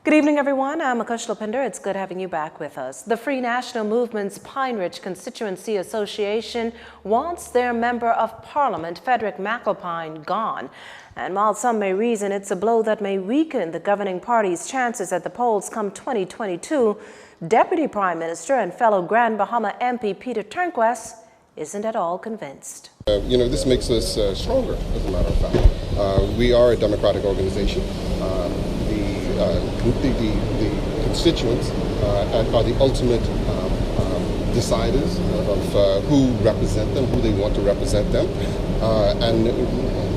Good evening, everyone. I'm Akush Lopinder. It's good having you back with us. The Free National Movement's Pine Ridge Constituency Association wants their Member of Parliament, Frederick McAlpine, gone. And while some may reason it's a blow that may weaken the governing party's chances at the polls come 2022, Deputy Prime Minister and fellow Grand Bahama MP Peter Turnquest isn't at all convinced. This makes us stronger, as a matter of fact. We are a democratic organization. The constituents are the ultimate deciders of who represent them, who they want to represent them, and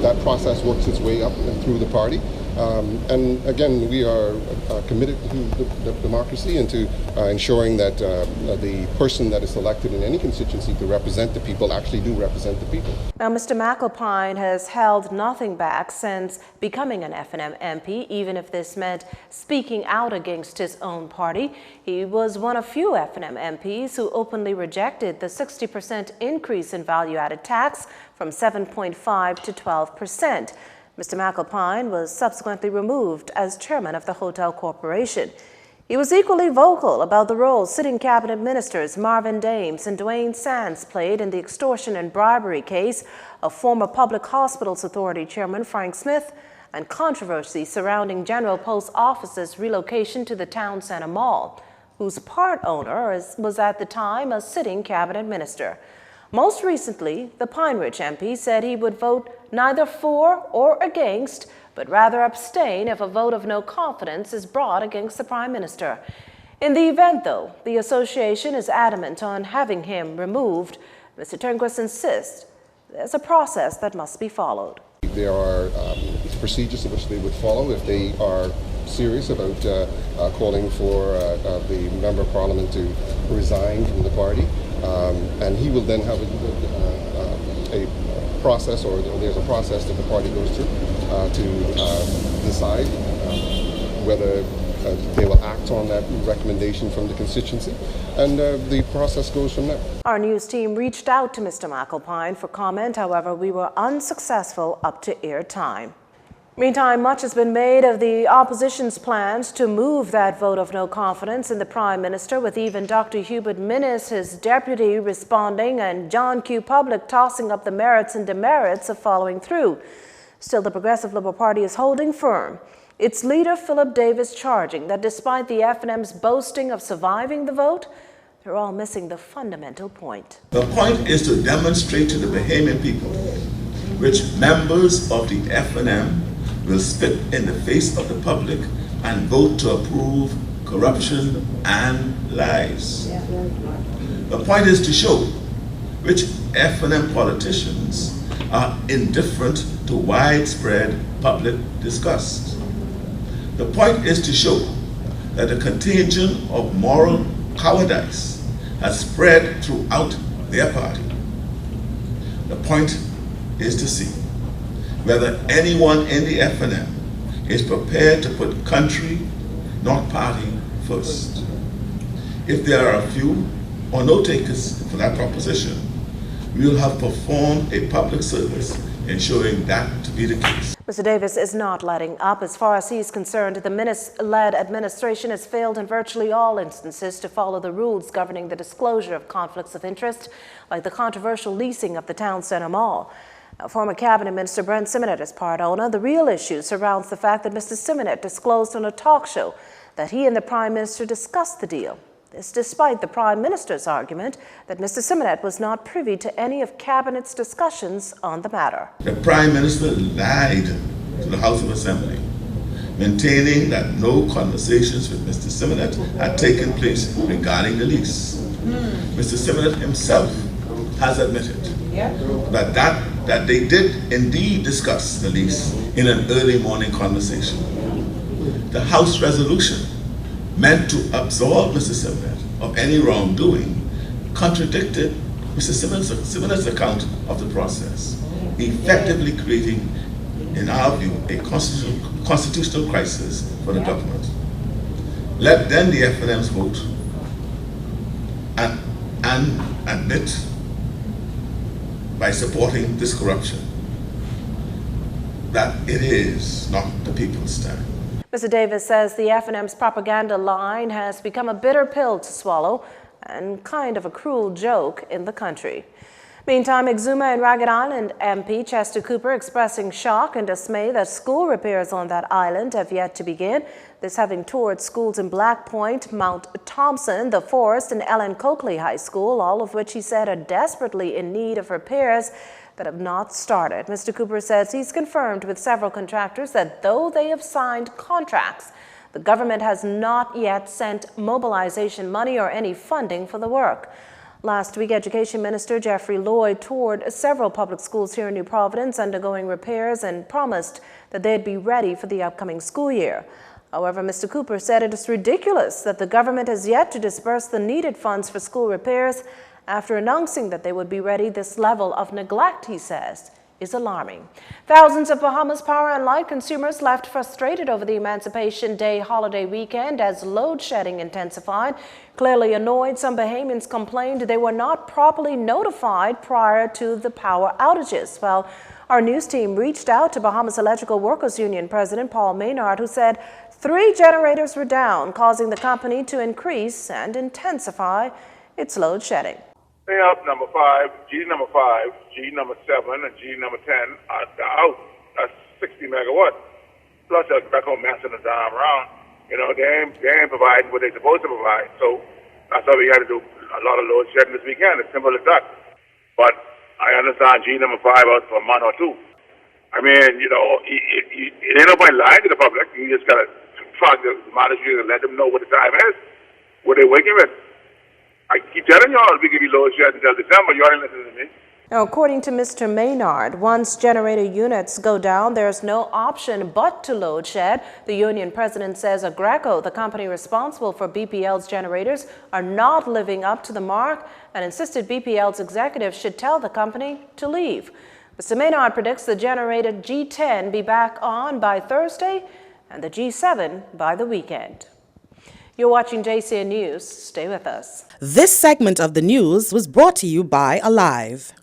that process works its way up and through the party. And again, we are committed to democracy and to ensuring that the person that is selected in any constituency to represent the people actually do represent the people. Now, Mr. McAlpine has held nothing back since becoming an F&M MP, even if this meant speaking out against his own party. He was one of few F&M MPs who openly rejected the 60% increase in value-added tax from 7.5% to 12%. Mr. McAlpine was subsequently removed as chairman of the Hotel Corporation. He was equally vocal about the role sitting cabinet ministers Marvin Dames and Dwayne Sands played in the extortion and bribery case of former Public Hospitals Authority Chairman Frank Smith and controversy surrounding General Post Office's relocation to the town center mall, whose part owner was at the time a sitting cabinet minister. Most recently, the Pine Ridge MP said he would vote neither for or against, but rather abstain if a vote of no confidence is brought against the Prime Minister. In the event, though, the association is adamant on having him removed. Mr. Turnquest insists there's a process that must be followed. There are procedures in which they would follow if they are serious about calling for the Member of Parliament to resign from the party. And he will then have a process, or there's a process that the party goes through to decide whether they will act on that recommendation from the constituency, and the process goes from there. Our news team reached out to Mr. McAlpine for comment. However, we were unsuccessful up to air time. Meantime, much has been made of the opposition's plans to move that vote of no confidence in the Prime Minister, with even Dr. Hubert Minnis, his deputy, responding, and John Q. Public tossing up the merits and demerits of following through. Still, the Progressive Liberal Party is holding firm. Its leader, Philip Davis, charging that despite the F&M's boasting of surviving the vote, they're all missing the fundamental point. The point is to demonstrate to the Bahamian people which members of the F&M will spit in the face of the public and vote to approve corruption and lies. The point is to show which F&M politicians are indifferent to widespread public disgust. The point is to show that the contagion of moral cowardice has spread throughout their party. The point is to see whether anyone in the F&M is prepared to put country, not party, first. If there are a few or no takers for that proposition, we will have performed a public service in showing that to be the case. Mr. Davis is not letting up. As far as he is concerned, the Minnis-led administration has failed in virtually all instances to follow the rules governing the disclosure of conflicts of interest, like the controversial leasing of the town center mall. Now, former Cabinet Minister Brent Simonet is part owner. The real issue surrounds the fact that Mr. Simonet disclosed on a talk show that he and the Prime Minister discussed the deal. This despite the Prime Minister's argument that Mr. Simonet was not privy to any of Cabinet's discussions on the matter. The Prime Minister lied to the House of Assembly, maintaining that no conversations with Mr. Simonet had taken place regarding the lease. Mr. Simonet himself has admitted that they did indeed discuss the lease in an early morning conversation. The House resolution meant to absolve Mr. Simonet of any wrongdoing contradicted Mr. Simonet's account of the process, effectively creating, in our view, a constitutional crisis for the government. Let then the F&Ms vote and admit by supporting this corruption that it is not the people's time. Mr. Davis says the FNM's propaganda line has become a bitter pill to swallow and kind of a cruel joke in the country. Meantime, Exuma and Ragged Island MP Chester Cooper expressing shock and dismay that school repairs on that island have yet to begin. This having toured schools in Black Point, Mount Thompson, The Forest, and Ellen Coakley High School, all of which he said are desperately in need of repairs that have not started. Mr. Cooper says he's confirmed with several contractors that though they have signed contracts, the government has not yet sent mobilization money or any funding for the work. Last week, Education Minister Jeffrey Lloyd toured several public schools here in New Providence undergoing repairs and promised that they'd be ready for the upcoming school year. However, Mr. Cooper said it is ridiculous that the government has yet to disburse the needed funds for school repairs after announcing that they would be ready. This level of neglect, he says, is alarming. Thousands of Bahamas Power and Light consumers left frustrated over the Emancipation Day holiday weekend as load shedding intensified. Clearly annoyed, some Bahamians complained they were not properly notified prior to the power outages. Well, our news team reached out to Bahamas Electrical Workers Union President Paul Maynard, who said 3 generators were down, causing the company to increase and intensify its load shedding. They up number 5, G number 5, G number 7, and G number 10 are out. That's 60 megawatts. Plus, they're back home messing the time around. You know, they ain't providing what they're supposed to provide. So that's why we had to do a lot of load shedding this weekend. It's simple as that. But I understand G number 5 out for a month or 2. I mean, you know, it ain't no point lying to the public. You just got to talk to the managers and let them know what the time is, what they're working with. I keep telling y'all we give you load shed until December. You ain't listening to me. Now, according to Mr. Maynard, once generator units go down, there's no option but to load shed. The union president says Agreco, the company responsible for BPL's generators, are not living up to the mark and insisted BPL's executives should tell the company to leave. Mr. Maynard predicts the generated G10 be back on by Thursday and the G7 by the weekend. You're watching JCN News. Stay with us. This segment of the news was brought to you by Alive.